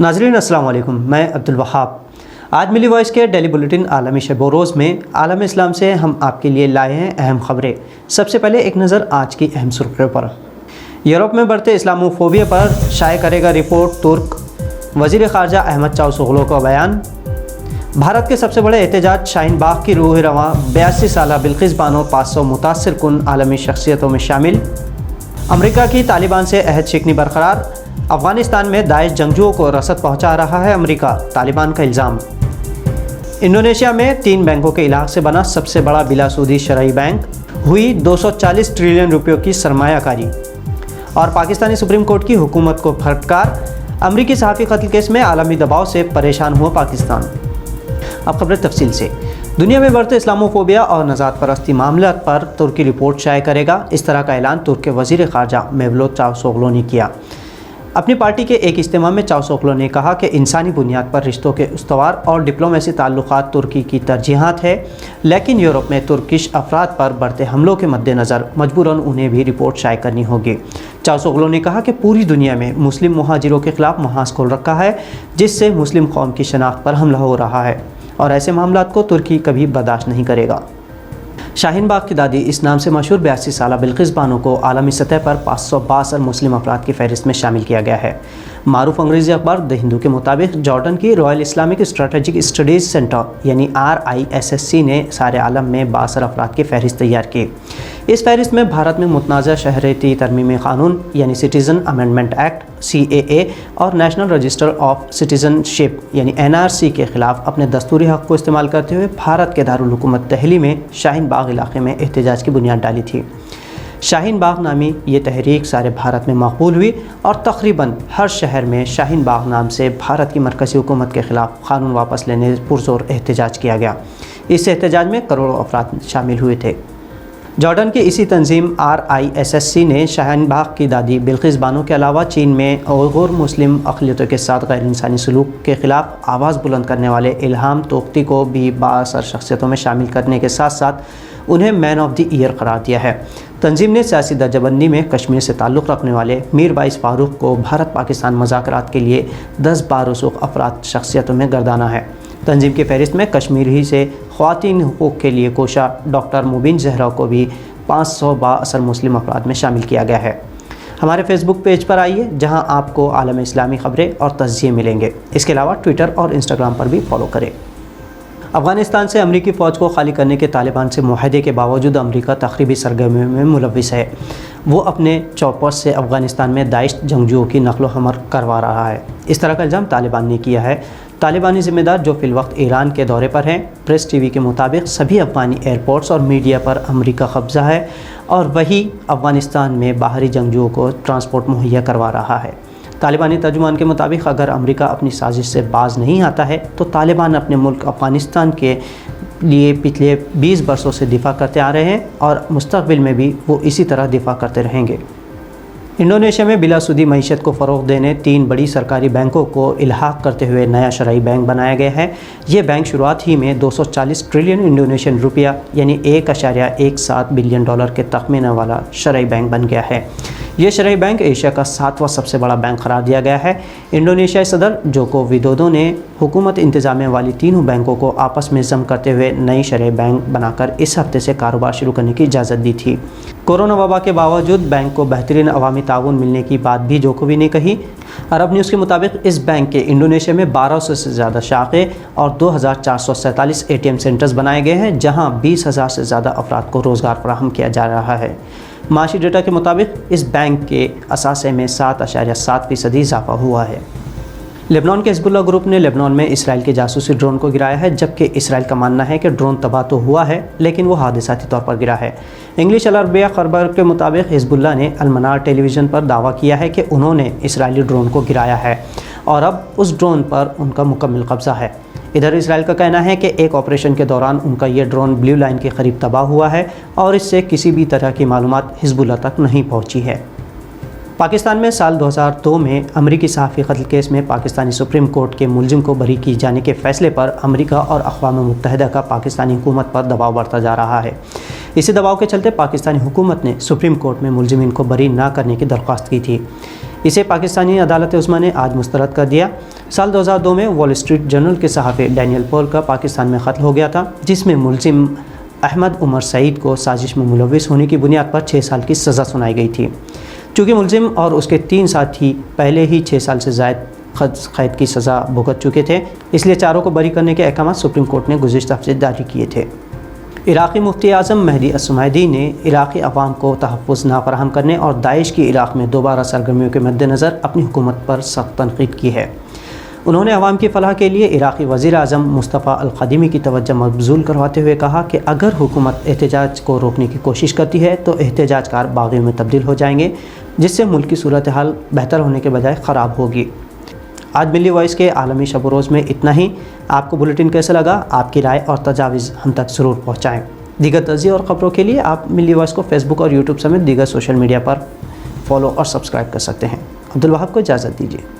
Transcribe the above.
नाज़रीन अस्सलाम वालेकुम, मैं अब्दुल वहाब। आज मिली वॉइस के डेली बुलेटिन आलमी शब रोज़ में आलम इस्लाम से हम आपके लिए लाए हैं अहम खबरें। सबसे पहले एक नज़र आज की अहम सुर्खियों पर। यूरोप में बढ़ते इस्लामोफोबिया पर शाये करेगा रिपोर्ट तुर्क। वज़ीर ख़ारजा अहमद चावशोगलू का बयान। भारत के सबसे बड़े एहतजाज शाहीन बाग की रूह रवां 82 साला बिल्किस बानो 500 मुतासिर कुन आलमी शख्सियतों में शामिल। अमरीका की तालिबान से अहद शिकनी बरकरार। अफ़गानिस्तान में दाइश जंगजुओं को रसद पहुंचा रहा है अमरीका, तालिबान का इल्ज़ाम। इंडोनेशिया में 3 बैंकों के इलाक़ से बना सबसे बड़ा बिलासूदी शरई बैंक। हुई 240 ट्रिलियन रुपयों की सरमायाकारी। और पाकिस्तानी सुप्रीम कोर्ट की हुकूमत को फटकार। अमरीकी सहाफ़ी कत्ल केस में आलमी दबाव से परेशान हुआ पाकिस्तान। अब खबरें तफसील से। दुनिया में बढ़ते इस्लामोफोबिया और नजात परस्ती मामला पर तुर्की रिपोर्ट शाये करेगा, इस तरह का ऐलान तुर्क के वज़ीर ख़ारजा मेवलूत चावशोगलू ने किया। अपनी पार्टी के एक इज्तिमा में चावशोगलू ने कहा कि इंसानी बुनियाद पर रिश्तों के उस्तवार और डिप्लोमेसी ताल्लुकात तुर्की की तरजीहात है, लेकिन यूरोप में तुर्किश अफराद पर बढ़ते हमलों के मद्देनज़र मजबूरन उन्हें भी रिपोर्ट शाये करनी होगी। चावशोगलू ने कहा कि पूरी दुनिया में मुस्लिम मुहाजिरों के खिलाफ महाज खोल रखा है, जिससे मुस्लिम कौम की शनाख्त पर हमला हो रहा है और ऐसे मामलात को तुर्की कभी बर्दाश्त नहीं करेगा। शाहीन बाग की दादी इस नाम से मशहूर 82 साला बिल्किस बानो को आलमी सतह पर 562 मुस्लिम अफराद की फहरिस्त में शामिल किया गया है। मारूफ अंग्रेज़ी अखबार द हिंदू के मुताबिक जॉर्डन की royal Islamic strategic studies centre यानी RISSC ने सारे आलम में 62 अफराद की फहरिस्त तैयार की। इस फहरिस्त में भारत में मुतनाज़ा शहरियती तरमीमी क़ानून यानी सिटीज़न अमेंडमेंट एक्ट CAA और नेशनल रजिस्टर ऑफ सिटीज़नशिप यानी NRC के ख़िलाफ़ अपने दस्तूरी हक़ को इस्तेमाल करते हुए भारत के दारुल हुकूमत दिल्ली में शाहीन बाग इलाक़े में एहतजाज की बुनियाद डाली थी। शाहीन बाग नामी ये तहरीक सारे भारत में मकबूल हुई और तकरीबन हर शहर में शाहीन बाग नाम से भारत की मरकज़ी हुकूमत के ख़िलाफ़ क़ानून वापस लेने पुरज़ोर एहतजाज किया गया। इस एहतजाज में करोड़ों अफराद शामिल हुए थे। जॉर्डन की इसी तंजीम RISSC ने शाहीन बाग की दादी बिल्किस बानो के अलावा चीन में उइग़ुर मुस्लिम अक़लियतों के साथ गैर इंसानी सलूक के ख़िलाफ़ आवाज़ बुलंद करने वाले इल्हाम तोक़ती को भी बाअसर शख्सियतों में शामिल करने के साथ साथ उन्हें मैन ऑफ द ईयर करार दिया है। तंजीम ने सियासी दर्जाबंदी में कश्मीर से ताल्लुक़ रखने वाले मीर बाइस फ़ारूक को भारत पाकिस्तान मज़ाकरात के लिए 10 बारसूख़ अफराद शख्सियतों में गर्दाना है। तंजीम की फहरिस्त में कश्मीर ही से ख़वातीन हुकूक़ के लिए कोशा डॉक्टर मुबीन ज़हरा को भी 562 मुस्लिम अफराद में शामिल किया गया है। हमारे फेसबुक पेज पर आइए, जहां आपको आलम इस्लामी ख़बरें और तज़किये मिलेंगे। इसके अलावा ट्विटर और इंस्टाग्राम पर भी फॉलो करें। अफ़गानिस्तान से अमरीकी फ़ौज को खाली करने के तालिबान से मुआहदे के बावजूद अमरीका तख़रीबी सरगर्मियों में मुलव्विस है। वो अपने चौपर्स से अफ़गानिस्तान में दाइश जंगजुओं की नक़्ल हमल करवा रहा है। इस तरह का इल्ज़ाम तालिबान ने किया है। तालिबानी ज़िम्मेदार जो फ़िलवक्त ईरान के दौरे पर हैं, प्रेस TV के मुताबिक सभी अफ़गानी एयरपोर्ट्स और मीडिया पर अमरीका कब्ज़ा है और वही अफ़गानिस्तान में बाहरी जंगजुओं को ट्रांसपोर्ट मुहैया करवा रहा है। तालिबानी तर्जुमान के मुताबिक अगर अमरीका अपनी साजिश से बाज नहीं आता है तो तालिबान अपने मुल्क अफ़गानिस्तान के लिए पिछले 20 बरसों से दिफा करते आ रहे हैं और मुस्तक़बिल में भी वो इसी तरह दिफा करते रहेंगे। इंडोनेशिया में बिलासूदी मईशत को फ़रोग़ देने 3 बड़ी सरकारी बैंकों को इल्हाक़ करते हुए नया शरई बैंक बनाया गया है। ये बैंक शुरुआत ही में 240 ट्रिलियन इंडोनेशियन रुपया यानी 1.17 बिलियन डॉलर के तख़मीने वाला शरई बैंक बन गया है। ये शरई बैंक एशिया का 7वां सबसे बड़ा बैंक करार दिया गया है। इंडोनेशियाई सदर जोको विदोदो ने हुकूमत इंतज़ामिया वाली तीनों बैंकों को आपस में जम करते हुए नई शरई बैंक बनाकर इस हफ्ते से कारोबार शुरू करने की इजाज़त दी थी। कोरोना वबा के बावजूद बैंक को बेहतरीन अवामी ताउन मिलने की बात भी जोकोवी ने कही। अरब न्यूज़ के मुताबिक इस बैंक के इंडोनेशिया में 1200 से ज़्यादा शाखे और 2447 ATM सेंटर्स बनाए गए हैं, जहां 20,000 से ज़्यादा अफराद को रोज़गार फराहम किया जा रहा है। माशी डेटा के मुताबिक इस बैंक के असासे में 7.7% इजाफा हुआ है। लेबनान के हिज़्बुल्लाह ग्रुप ने लेबनान में इसराइल के जासूसी ड्रोन को गिराया है, जबकि इसराइल का मानना है कि ड्रोन तबाह तो हुआ है लेकिन वो हादसाती तौर पर गिरा है। इंग्लिश अल अरबिया खबर के मुताबिक हिज़्बुल्लाह ने अल मनार टेलीविज़न पर दावा किया है कि उन्होंने इसराइली ड्रोन को गिराया है और अब उस ड्रोन पर उनका मुकम्मल कब्ज़ा है। इधर इसराइल का कहना है कि एक ऑपरेशन के दौरान उनका ये ड्रोन ब्लू लाइन के करीब तबाह हुआ है और इससे किसी भी तरह की मालूमात हिज़्बुल्लाह तक नहीं पहुँची है। पाकिस्तान में साल 2002 में अमरीकी सहाफ़ी कत्ल केस में पाकिस्तानी सुप्रीम कोर्ट के मुलजिम को बरी की जाने के फ़ैसले पर अमरीका और अक़वाम मुत्तहिदा का पाकिस्तानी हुकूमत पर दबाव बढ़ता जा रहा है। इसी दबाव के चलते पाकिस्तानी हुकूमत ने सुप्रीम कोर्ट में मुलजिमीन को बरी ना करने की दरख्वास्त की थी। इसे पाकिस्तानी अदालत उस्मा ने आज मुस्तरद कर दिया। साल 2002 में वॉल स्ट्रीट जर्नल के सहाफ़ी डैनियल पॉल का पाकिस्तान में कत्ल हो गया था, जिसमें मुलजिम अहमद उमर सईद को साजिश में मुलव्विस होने की बुनियाद पर 6 साल की सज़ा सुनाई गई थी। चूँकि मुलजिम और उसके 3 साथी पहले ही 6 साल से ज़ायद कैद की सज़ा भुगत चुके थे, इसलिए चारों को बरी करने के अहकाम सुप्रीम कोर्ट ने गुज़िश्ता हफ्ते जारी किए थे। इराक़ी मुफ्ती आज़म महदी अस्सुमैदी ने इराक़ी अवाम को तहफ़्फ़ुज़ ना फराहम करने और दाइश की इराक़ में दोबारा सरगर्मियों के मद्देनज़र अपनी हुकूमत पर सख्त तनक़ीद की है। उन्होंने अवाम की फ़लाह के लिए इराक़ी वज़ीर आज़म मुस्तफ़ा अल-ख़दीमी की तवज्जो मबज़ूल करवाते हुए कहा कि अगर हुकूमत एहतजाज को रोकने की कोशिश करती है तो एहतजाजकार बाग़ियों में तब्दील हो जाएंगे, जिससे मुल्क की सूरत हाल बेहतर होने के बजाय ख़राब होगी। आज मिली वॉइस के आलमी शब रोज़ में इतना ही। आपको बुलेटिन कैसा लगा? आपकी राय और तजावीज़ हम तक ज़रूर पहुँचाएँ। दीगर तज़्ज़िया और ख़बरों के लिए आप मिली वॉइस को फेसबुक और यूट्यूब समेत दीगर सोशल मीडिया पर फॉलो और सब्सक्राइब कर सकते हैं। अब्दुल वहाब को इजाज़त दीजिए।